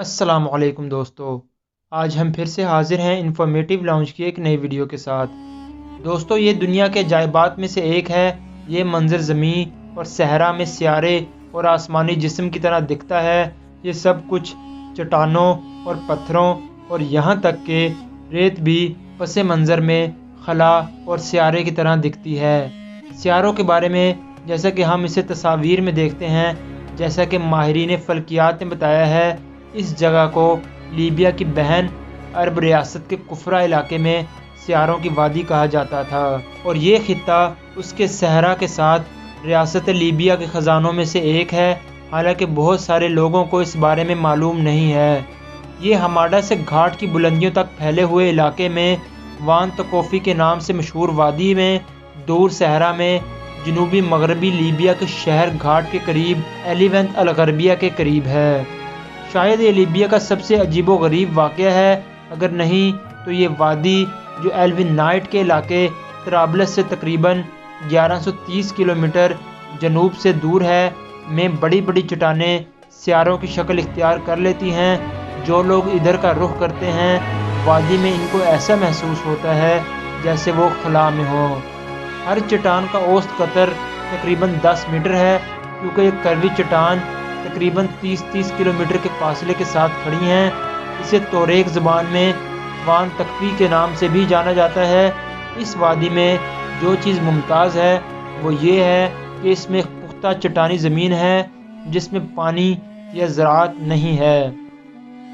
अस्सलाम वालेकुम दोस्तों, आज हम फिर से हाजिर हैं इन्फॉर्मेटिव लाउंज की एक नई वीडियो के साथ। दोस्तों, ये दुनिया के अजायबात में से एक है। ये मंजर ज़मीन और सहरा में सियारे और आसमानी जिस्म की तरह दिखता है। ये सब कुछ चट्टानों और पत्थरों और यहाँ तक कि रेत भी पस मंज़र में खला और सियारे की तरह दिखती है। सियारों के बारे में जैसा कि हम इसे तस्वीर में देखते हैं, जैसा कि माहिरीन फ़ल्कियात ने बताया है, इस जगह को लीबिया की बहन अरब रियासत के कुफरा इलाके में सियारों की वादी कहा जाता था और ये खित्ता उसके सहरा के साथ रियासत लीबिया के ख़जानों में से एक है। हालांकि बहुत सारे लोगों को इस बारे में मालूम नहीं है। ये हमाडा से घाट की बुलंदियों तक फैले हुए इलाके में वान तकोफ़ी के नाम से मशहूर वादी में दूर सहरा में जनूबी मगरबी लीबिया के शहर घाट के करीब एलिवेंट अल गरबिया के करीब है। शायद ये लीबिया का सबसे अजीबो गरीब वाक़या है। अगर नहीं तो ये वादी जो एल्विन नाइट के इलाके तराबलस से तकरीबन 1130 किलोमीटर जनूब से दूर है में बड़ी बड़ी चट्टानें सियारों की शक्ल इख्तियार कर लेती हैं। जो लोग इधर का रुख करते हैं, वादी में इनको ऐसा महसूस होता है जैसे वो खला में हो। हर चट्टान का औसत कतर तकरीबन 10 मीटर है, क्योंकि ये करवी चट्टान तकरीबन 30-30 किलोमीटर के फासले के साथ खड़ी हैं। इसे तोरेक ज़बान में वान तकफ़ी के नाम से भी जाना जाता है। इस वादी में जो चीज़ मुमताज़ है वो ये है कि इसमें पुख्ता चट्टानी ज़मीन है जिसमें पानी या ज़राअत नहीं है।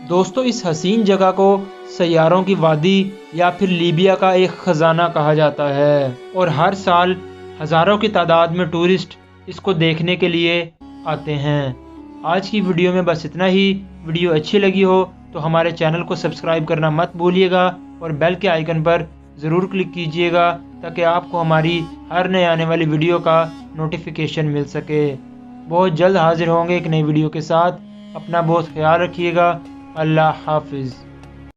दोस्तों, इस हसीन जगह को सैयारों की वादी या फिर लीबिया का एक ख़जाना कहा जाता है और हर साल हज़ारों की तादाद में टूरिस्ट इसको देखने के लिए आते हैं। आज की वीडियो में बस इतना ही। वीडियो अच्छी लगी हो तो हमारे चैनल को सब्सक्राइब करना मत भूलिएगा और बेल के आइकन पर ज़रूर क्लिक कीजिएगा ताकि आपको हमारी हर नए आने वाली वीडियो का नोटिफिकेशन मिल सके। बहुत जल्द हाजिर होंगे एक नई वीडियो के साथ। अपना बहुत ख्याल रखिएगा। अल्लाह हाफिज़।